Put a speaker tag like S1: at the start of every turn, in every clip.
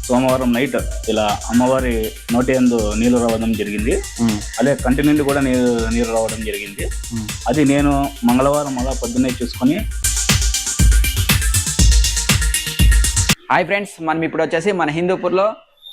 S1: సోమవారం నైట్ ఇలా అమ్మవారి నోటి యందు నీళ్లు రావడం జరిగింది. అదే కంటి నుండి కూడా నీరు రావడం జరిగింది. అది నేను మంగళవారం అలా పొద్దున్నే చూసుకొని.
S2: హాయ్ ఫ్రెండ్స్, మనం ఇప్పుడు వచ్చేసి మన హిందూపూర్లో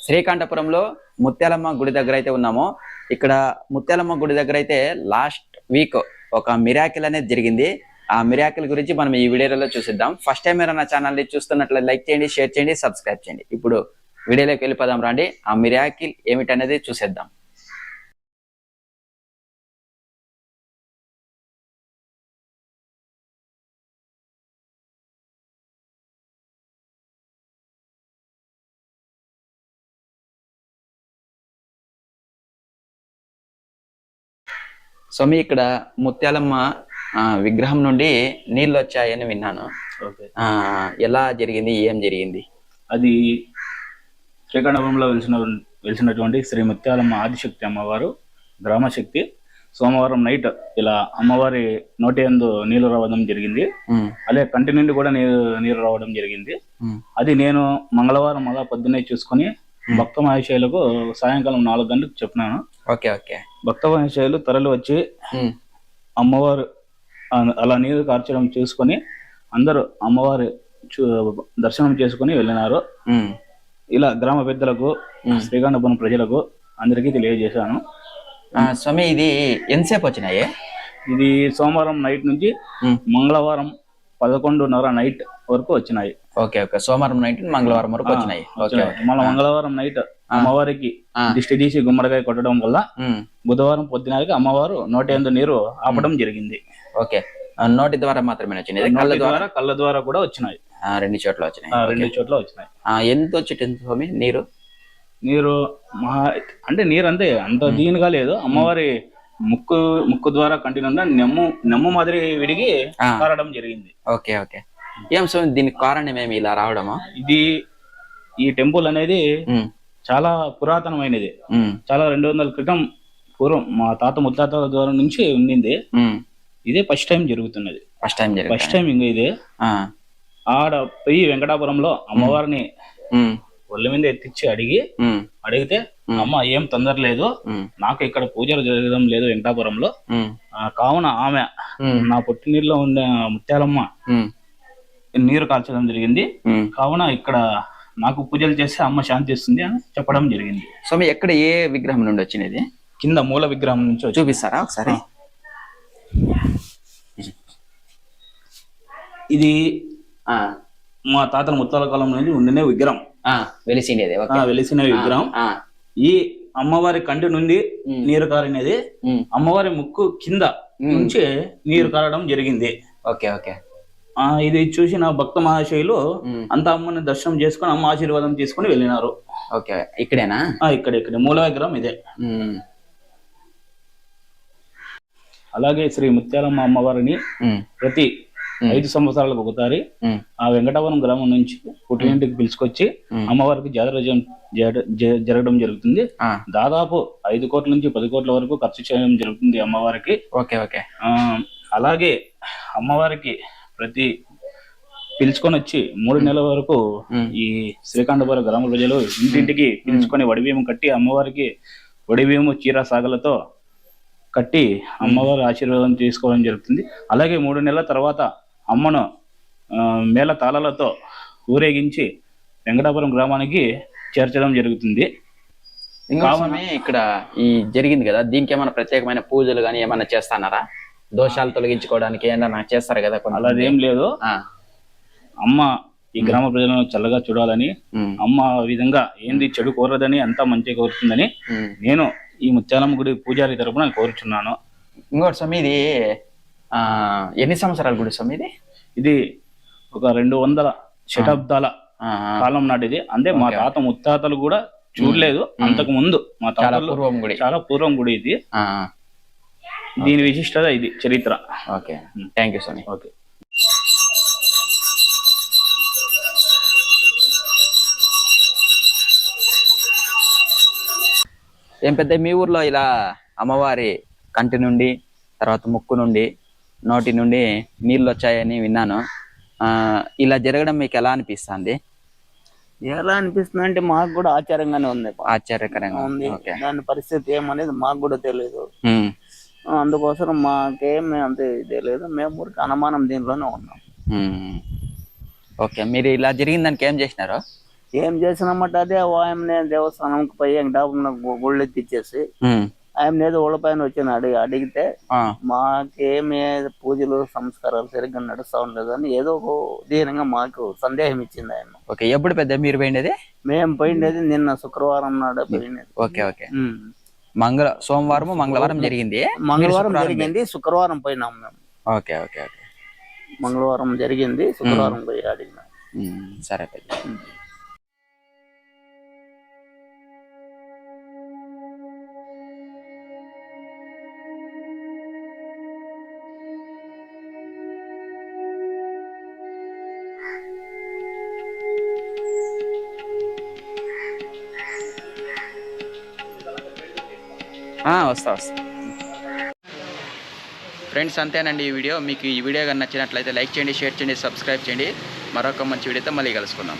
S2: శ్రీకంఠపురంలో ముత్యాలమ్మ గుడి దగ్గర అయితే ఉన్నాము. ఇక్కడ ముత్యాలమ్మ గుడి దగ్గర అయితే లాస్ట్ వీక్ ఒక మిరాకిల్ అనేది జరిగింది. ఆ మిరాకిల్ గురించి మనం ఈ వీడియోలో చూసిద్దాం. ఫస్ట్ టైం మీరు నా ఛానల్ని చూస్తున్నట్లయితే లైక్ చేయండి, షేర్ చేయండి, సబ్స్క్రైబ్ చేయండి. ఇప్పుడు వీడియోలోకి వెళ్ళిపోదాం రండి. ఆ మిరాకిల్ ఏమిటనేది చూసేద్దాం. సో మీ ఇక్కడ ముత్యాలమ్మ విగ్రహం నుండి నీళ్ళు వచ్చాయని విన్నాను. ఎలా జరిగింది, ఏం జరిగింది?
S1: అది శ్రీకంఠపురంలో వెలిసినటువంటి శ్రీ ముత్యాలమ్మ ఆదిశక్తి అమ్మవారు గ్రామశక్తి సోమవారం నైట్ ఇలా అమ్మవారి నోటి యందు నీళ్లు రావడం జరిగింది. అదే కంటి నుండి కూడా నీరు రావడం జరిగింది. అది నేను మంగళవారం అలా పొద్దున్నే చూసుకొని భక్త మహేశయులకు సాయంకాలం 4 గంటలకు చెప్పినాను. భక్త మహేశయులు తరలి వచ్చి అమ్మవారు అలా నీరు కార్చడం చూసుకొని అందరూ అమ్మవారి దర్శనం చేసుకుని వెళ్ళినారు. ఇలా గ్రామ పెద్దలకు శ్రీకంఠపురం ప్రజలకు అందరికీ తెలియజేశాను.
S2: స్వామి, ఇది ఎంతసేపు వచ్చినాయి?
S1: ఇది సోమవారం నైట్ నుంచి మంగళవారం 11:30 నైట్ వరకు వచ్చినాయి.
S2: సోమవారం నైట్ మంగళవారం వరకు వచ్చినాయి.
S1: మళ్ళీ మంగళవారం నైట్ అమ్మవారికి దిష్టి తీసి గుమ్మడికాయ కొట్టడం వల్ల బుధవారం పొద్దునకి అమ్మవారు నోటి యందు నీరు ఆపడం జరిగింది.
S2: నోటి ద్వారా మాత్రమే వచ్చినాయి,
S1: కళ్ళ ద్వారా కూడా వచ్చినాయి.
S2: రెండు చోట్ల
S1: వచ్చినాయి.
S2: ఎంత వచ్చేటంది స్వామి
S1: నీరు అంటే నీరు అంత దీనిగా లేదు. అమ్మవారి ముక్కు ద్వారా కంటి నుండి నెమ్ము మాదిరి విడిగి కారడం జరిగింది.
S2: ఏం స్వామి దీనికి కారణం ఏమి ఇలా రావడమా?
S1: ఇది ఈ టెంపుల్ అనేది చాలా పురాతనమైనది. చాలా 200 క్రితం పూర్వం మా తాత ముత్తాతల ద్వారా నుంచి ఉండింది. ఇదే ఫస్ట్ టైం జరుగుతున్నది. ఫస్ట్ టైం ఇంకా ఇదే. ఆడ పోయి వెంకటాపురంలో అమ్మవారిని ఒళ్ళ మీద ఎత్తిచ్చి అడిగితే అమ్మ ఏం తొందర లేదు, నాకు ఇక్కడ పూజలు జరగడం లేదు వెంకటాపురంలో, కావున ఆమె నా పుట్టినీరులో ఉండే ముత్యాలమ్మ నీరు కాల్చడం జరిగింది, కావున ఇక్కడ నాకు పూజలు చేస్తే అమ్మ శాంతి ఇస్తుంది అని చెప్పడం జరిగింది.
S2: సో మీ ఎక్కడ ఏ విగ్రహం నుండి వచ్చినది?
S1: కింద మూల విగ్రహం నుంచి.
S2: చూపిస్తారా ఒకసారి?
S1: ఇది మా తాతల ముత్తాల కాలం నుంచి ఉండిన విగ్రహం, వెలిసిన విగ్రహం. ఈ అమ్మవారి కంటి నుండి నీరు కారినది అమ్మవారి ముక్కు కింద నుంచి నీరు కారడం జరిగింది. ఇది చూసిన భక్త మహాశయులు అంత అమ్మని దర్శనం చేసుకుని అమ్మ ఆశీర్వాదం తీసుకుని వెళ్ళినారు.
S2: ఇక్కడేనా?
S1: ఇక్కడ మూల విగ్రహం ఇదే. అలాగే శ్రీ ముత్యాలమ్మ అమ్మవారిని ప్రతి 5 సంవత్సరాలకు ఒకసారి ఆ వెంకటాపురం గ్రామం నుంచి పుట్టినింటికి పిలుచుకొచ్చి అమ్మవారికి జాతర జరగడం జరుగుతుంది. దాదాపు 5 కోట్ల నుంచి 10 కోట్ల వరకు ఖర్చు చేయడం జరుగుతుంది అమ్మవారికి. అలాగే అమ్మవారికి ప్రతి పిలుచుకొని వచ్చి 3 నెలల వరకు ఈ శ్రీకంఠపురం గ్రామ ప్రజలు ఇంటింటికి పిలుచుకొని వడిబియ్యం కట్టి అమ్మవారికి వడిబియ్యము చీర సాగలతో కట్టి అమ్మవారి ఆశీర్వాదం తీసుకోవడం జరుగుతుంది. అలాగే 3 నెలల తర్వాత అమ్మను మేళ తాళాలతో ఊరేగించి వెంకటాపురం గ్రామానికి చేర్చడం జరుగుతుంది.
S2: ఇంకా ఇక్కడ ఈ జరిగింది కదా, దీనికి ఏమైనా ప్రత్యేకమైన పూజలు కానీ ఏమైనా చేస్తానారా? దోషాలు తొలగించుకోవడానికి ఏమన్నా చేస్తారు కదా?
S1: అలాదేం లేదు. అమ్మ ఈ గ్రామ ప్రజలను చల్లగా చూడాలని, అమ్మ విధంగా ఏంది చెడు కోరదని, అంతా మంచిగా కోరుతుందని నేను ఈ ముత్యాలమ్మ గుడి పూజారి తరపున కోరుచున్నాను.
S2: ఇంకోటి స్వామి, ఇది ఎన్ని సంవత్సరాల గుడి స్వామి?
S1: ఇది ఒక 200 శతాబ్దాల కాలం నాటిది. అంటే మా తాత ముత్తాతలు కూడా చూడలేదు అంతకు ముందు. మా తాత చాలా పూర్వం గుడి ఇది. దీని విశిష్టత ఇది, చరిత్ర.
S2: థ్యాంక్ యూ స్వామి. ఏం పెద్ద మీ ఊర్లో ఇలా అమ్మవారి కంటి నుండి తర్వాత ముక్కు నుండి నోటి నుండి నీళ్ళు వచ్చాయని విన్నాను. ఇలా జరగడం మీకు ఎలా అనిపిస్తుంది?
S3: ఎలా అనిపిస్తుంది అంటే మాకు కూడా ఆశ్చర్యంగానే ఉంది.
S2: ఆశ్చర్యకరంగా
S3: ఉంది
S2: ఓకే.
S3: దాని పరిస్థితి ఏమనేది మాకు కూడా తెలియదు. అందుకోసం మాకేం అంత తెలియదు. మేము ఊరికి అనుమానం దీనిలోనే ఉన్నాం.
S2: ఓకే, మీరు ఇలా జరిగిన దానికి ఏం చేసినారు?
S3: ఏం చేసినామంటే అదే ఆయమనే దేవస్థానంకి పోయి డాబున గుళ్ళు ఎత్తిచ్చేసి ఆయన ఏదో ఊళ్ళ పైన వచ్చి అడిగితే మాకేమి పూజలు సంస్కారాలు సరిగ్గా నడుస్తా ఉండలేదు అని ఏదో ఒక దీనంగా మాకు సందేహం ఇచ్చింది ఆయన.
S2: ఓకే, ఎప్పుడు పెద్ద మీరు పోయినది?
S3: మేము పోయినది నిన్న శుక్రవారం నాడు పోయినది.
S2: ఓకే ఓకే, సోమవారం మంగళవారం జరిగింది.
S3: మంగళవారం జరిగింది, శుక్రవారం పోయినాం మేము.
S2: ఓకే ఓకే ఓకే,
S3: మంగళవారం జరిగింది, శుక్రవారం పోయి అడిగినాం.
S2: సరే పెద్ద. వస్తా. ఫ్రెండ్స్ అంతేనండి ఈ వీడియో. మీకు ఈ వీడియో కానీ నచ్చినట్లయితే లైక్ చేయండి, షేర్ చేయండి, సబ్స్క్రైబ్ చేయండి. మరొక మంచి వీడియోతో మళ్ళీ కలుసుకుందాం.